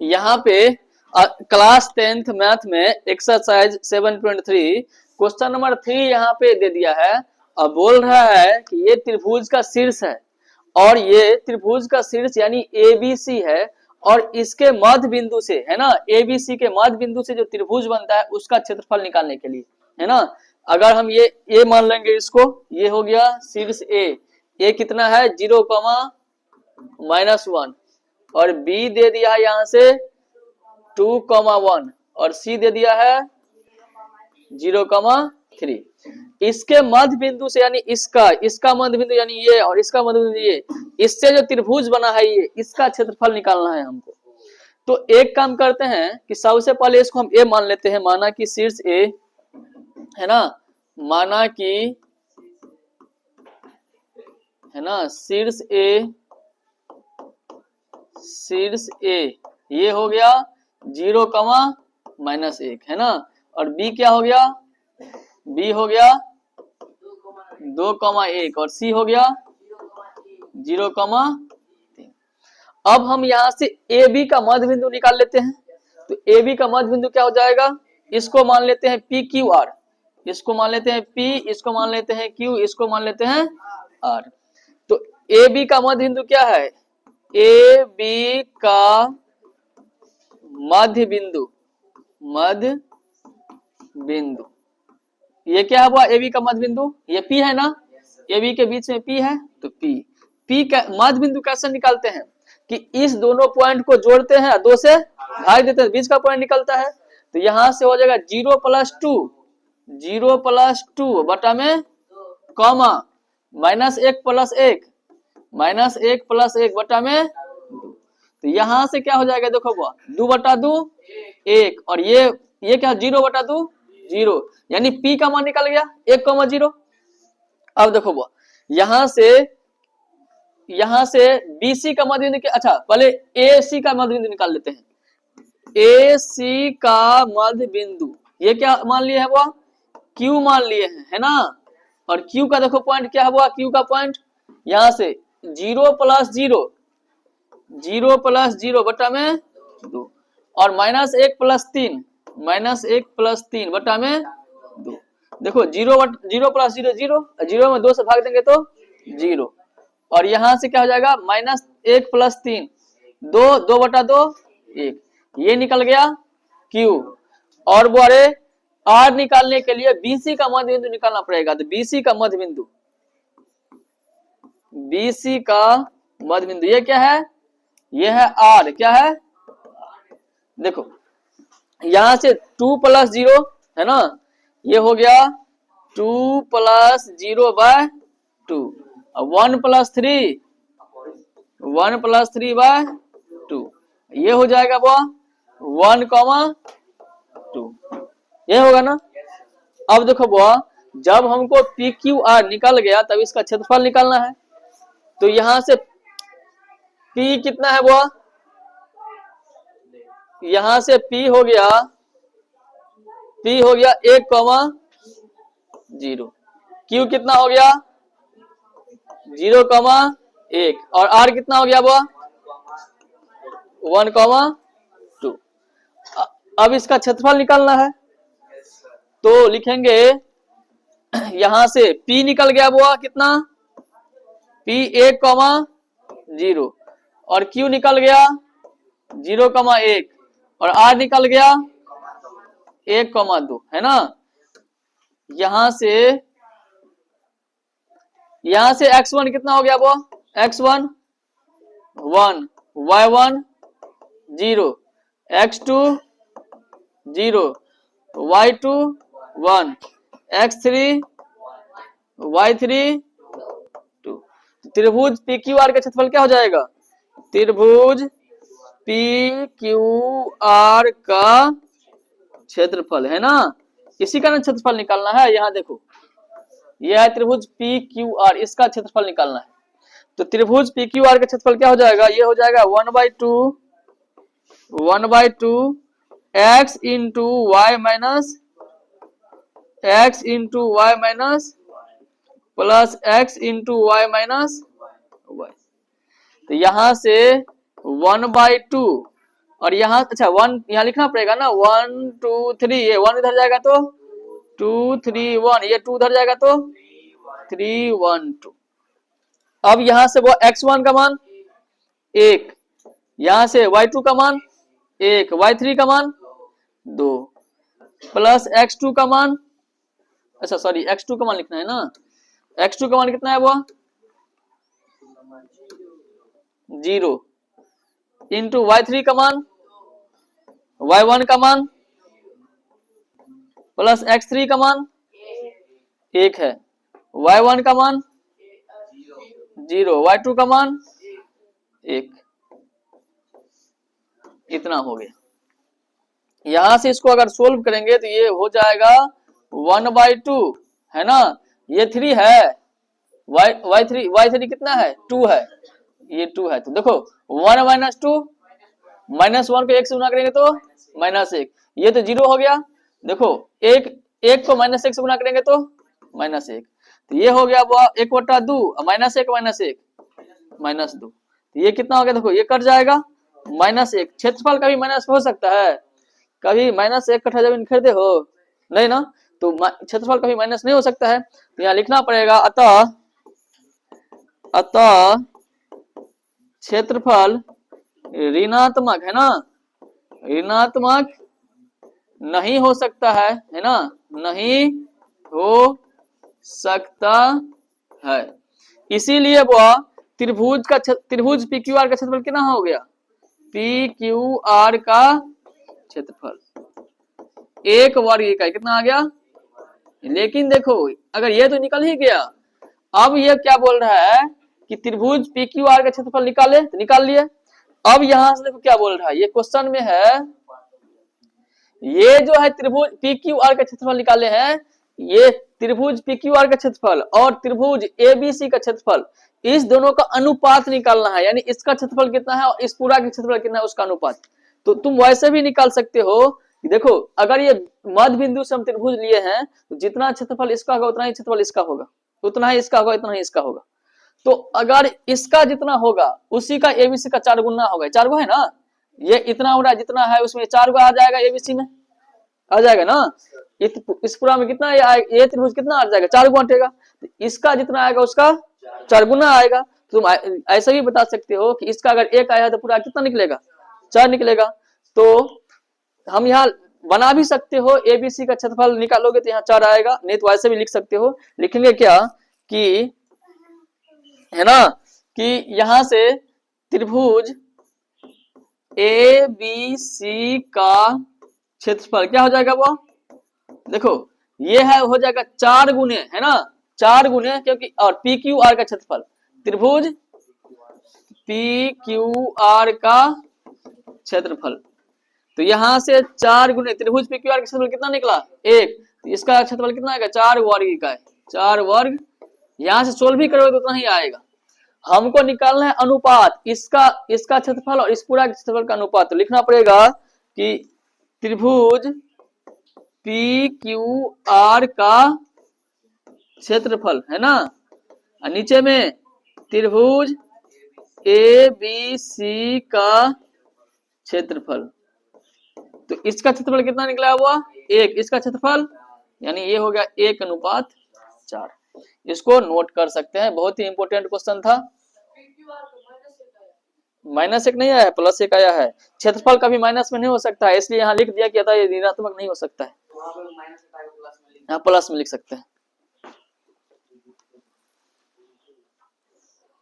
यहाँ पे class 10th math में एक्सरसाइज 7.3 क्वेश्चन नंबर 3 यहाँ पे दे दिया है। अब बोल रहा है कि ये त्रिभुज का शीर्ष है और ये त्रिभुज का शीर्ष यानी ABC है और इसके मध्य बिंदु से, है ना, ABC के मध्य बिंदु से जो त्रिभुज बनता है उसका क्षेत्रफल निकालने के लिए, है ना। अगर हम ये मान लेंगे इसको, ये हो गया शीर्ष ए कितना है 0,-1 और B दे दिया है यहाँ से 2,1 और C दे दिया है 0,3। इसके मध्य बिंदु से यानी इसका मध्य बिंदु यानी ये और इसका मध्य बिंदु ये, इससे जो त्रिभुज बना है ये, इसका क्षेत्रफल निकालना है हमको। तो एक काम करते हैं कि सबसे पहले इसको हम ए मान लेते हैं, माना कि शीर्ष ए है ना, माना कि है ना शीर्ष ए ये हो गया 0,-1 है ना, और B क्या हो गया, B हो गया 2,1 और C हो गया 0,3। अब हम यहाँ से AB का मध्य बिंदु निकाल लेते हैं। तो AB का मध्य बिंदु क्या हो जाएगा, इसको मान लेते हैं PQR, इसको मान लेते हैं P, इसको मान लेते हैं Q, इसको मान लेते हैं R। तो AB का मध्य बिंदु क्या है, AB का मध्य बिंदु ये क्या हुआ, AB का मध्य बिंदु ये P है ना, AB के बीच में P है तो P का मध्य बिंदु कैसे निकालते हैं कि इस दोनों पॉइंट को जोड़ते हैं, 2 से भाग देते हैं, बीच का पॉइंट निकलता है। तो यहां से हो जाएगा 0+2 बटा में कॉमा -1+1 बटा में 2। तो यहां से क्या हो जाएगा, देखो बुआ 2/2 1 और ये क्या 0/2 0 यानी P का मान निकल गया 1,0। अब देखो बुआ यहां से BC का मध्य बिंदु, अच्छा पहले AC का मध्य बिंदु निकाल लेते हैं। AC का मध्य बिंदु ये क्या मान लिए है बुआ, Q मान लिए हैं, है ना। और Q का देखो पॉइंट क्या हुआ, Q का पॉइंट यहां से 0+0 बटा में 2 और -1+3 बटा में 2। देखो 0+0 0 में 2 से भाग देंगे तो 0 और यहां से क्या हो जाएगा -1+3 2/2 1, ये निकल गया Q। और बोरे R निकालने के लिए BC का मध्य बिंदु निकालना पड़ेगा। तो BC का मध्य बिंदु ये क्या है, ये है R, क्या है देखो यहां से 2+0 है ना, ये हो गया 2+0/2 और 1+3/2 ये हो जाएगा वो 1,2 ये होगा ना। अब देखो बुआ जब हमको PQR निकल गया तब इसका क्षेत्रफल निकालना है। तो यहां से P कितना है बुआ, यहां से P हो गया 1,0, Q कितना हो गया 0,1 और R कितना हो गया बुआ 1,2। अब इसका क्षेत्रफल निकालना है तो लिखेंगे यहां से P निकल गया बुआ कितना, P 1,0 और Q निकल गया 0,1 और R निकल गया 1,2 है ना। यहां से x1 कितना हो गया वो, x1 1, y1 0, x2 0, y2 1, x3 y3 2। त्रिभुज PQR का क्षेत्रफल क्या हो जाएगा, त्रिभुज PQR का क्षेत्रफल है ना, इसी का क्षेत्रफल निकालना है। यहाँ देखो यह है त्रिभुज PQR, इसका क्षेत्रफल निकालना है। तो त्रिभुज PQR का क्षेत्रफल क्या हो जाएगा, ये हो जाएगा 1/2 x into y minus plus x into y minus y। तो यहां से 1/2 और यहाँ अच्छा 1 यहाँ लिखना पड़ेगा ना, 1 2 3, ये 1 इधर जाएगा तो 2 3 1, ये 2 उधर जाएगा तो 3 1 2। अब यहाँ से वो x1 का मान 1, यहाँ से y2 का मान 1, y3 का मान 2, प्लस x2 का मान, अच्छा सॉरी x2 का मान लिखना है ना, x2 का मान कितना है वो 0, इंटू y3 का मान, y1 का मान, प्लस x3 का मान 1 है, y1 का मान 0, y2 का मान 1, इतना हो गया। यहां से इसको अगर सोल्व करेंगे तो ये हो जाएगा 1/2 है ना, ये 3 है, y3 कितना है 2 है, ये 2 है, तो देखो 1 माइनस 2, माइनस 1 को 1 से गुना करेंगे तो -1, ये तो 0 हो गया। देखो एक को -1 से गुना करेंगे तो -1, तो ये हो गया वो 1/2, -1 -2, तो ये कितना हो गया, देखो ये कट जाएगा -1। क्षेत्रफल कभी माइनस हो सकता है, कभी -1 कट्ठा जमीन खरीदे हो नहीं ना, तो क्षेत्रफल कभी माइनस नहीं हो सकता है, तो यहाँ लिखना पड़ेगा अतः क्षेत्रफल ऋणात्मक है ना, ऋणात्मक नहीं हो सकता है ना, नहीं हो सकता है। इसीलिए वह त्रिभुज PQR का क्षेत्रफल कितना हो गया, PQR का क्षेत्रफल 1 वर्ग इकाई कितना आ गया। लेकिन देखो अगर ये तो निकल ही गया, अब ये क्या बोल रहा है कि त्रिभुज PQR का क्षेत्रफल निकाले, तो निकाल लिए। अब यहां से देखो क्या बोल रहा है, ये क्वेश्चन में है, ये जो है त्रिभुज PQR का क्षेत्रफल निकाले हैं, ये त्रिभुज PQR का क्षेत्रफल और त्रिभुज ABC का क्षेत्रफल, इस दोनों का अनुपात निकालना है, यानी इसका क्षेत्रफल कितना है और इस पूरा का क्षेत्रफल कितना है उसका अनुपात। तो तुम वैसे भी निकाल सकते हो कि देखो अगर ये मध्य बिंदु से हम त्रिभुज लिए हैं तो जितना क्षेत्रफल इसका होगा उतना ही क्षेत्रफल इसका होगा, उतना ही इसका होगा, इतना ही इसका होगा। तो अगर इसका जितना होगा उसी का ABC का 4 गुना होगा, 4 गो है ना, ये इतना हो रहा है जितना है उसमें 4 गो आ जाएगा, ABC में आ जाएगा ना। इस पूरा में कितना ये त्रिभुज कितना आ जाएगा, 4 गो अंटेगा, तो इसका जितना आएगा उसका 4 गुना आएगा। तुम ऐसा भी बता सकते हो कि इसका अगर 1 आया तो पूरा कितना निकलेगा, 4 निकलेगा। तो हम यहाँ बना भी सकते हो, ABC का क्षेत्रफल निकालोगे तो यहाँ 4 आएगा, नहीं तो ऐसे भी लिख सकते हो। लिखेंगे क्या कि है ना, कि यहां से त्रिभुज ABC का क्षेत्रफल क्या हो जाएगा, वो देखो ये है हो जाएगा 4 गुने है ना, 4 गुने, क्योंकि और PQR का क्षेत्रफल, त्रिभुज PQR का क्षेत्रफल, तो यहां से 4 गुने त्रिभुज PQR का क्षेत्रफल कितना निकला 1, तो इसका क्षेत्रफल कितना आएगा 4 वर्ग इकाई, 4 वर्ग। यहां से सोल्व भी करोगे तो उतना ही आएगा। हमको निकालना है अनुपात, इसका क्षेत्रफल और इस पूरा क्षेत्रफल का अनुपात, तो लिखना पड़ेगा कि त्रिभुज PQR का क्षेत्रफल है ना, और नीचे में त्रिभुज ABC का क्षेत्रफल, तो इसका क्षेत्रफल कितना निकला हुआ 1, इसका क्षेत्रफल यानी ये हो गया 1:4। इसको नोट कर सकते हैं, बहुत ही इंपॉर्टेंट क्वेश्चन था। -1 नहीं आया है, +1 आया है। क्षेत्रफल कभी माइनस में नहीं हो सकता है, इसलिए यहाँ लिख दिया कि ये ऋणात्मक नहीं हो सकता है, यहाँ प्लस में लिख सकते हैं।